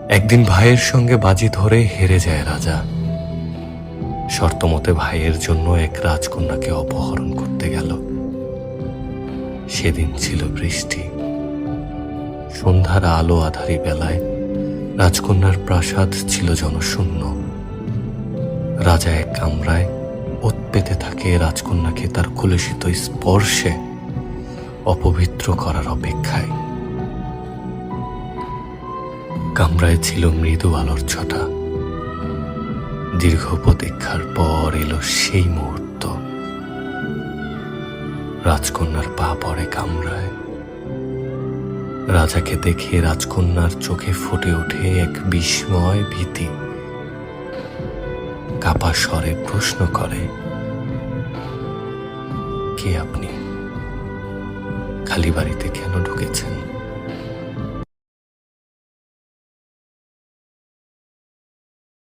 একদিন ভাইয়ের সঙ্গে বাজি ধরে হেরে যায় রাজা। শর্তমতে ভাইয়ের জন্য এক রাজকন্যাকে অপহরণ করতে গেল। সেদিন ছিল বৃষ্টি। সন্ধ্যার আলো আধারি বেলায় রাজকন্যার প্রাসাদ ছিল জনশূন্য। রাজা এক কামরায় ওত পেতে থাকে রাজকন্যাকে তার কলুষিত স্পর্শে অপবিত্র করার অপেক্ষায়। কামরায় ছিল মৃদু আলোর ছটা। দীর্ঘ প্রতীক্ষার পর এলো সেই মুহূর্ত। রাজকন্যার পা পড়ে কামরায়। রাজাকে দেখে রাজকন্যার চোখে ফুটে ওঠে এক বিস্ময় ভীতি। কাপা স্বরে প্রশ্ন করে, কে আপনি? খালি বাড়িতে কেন ঢুকেছেন?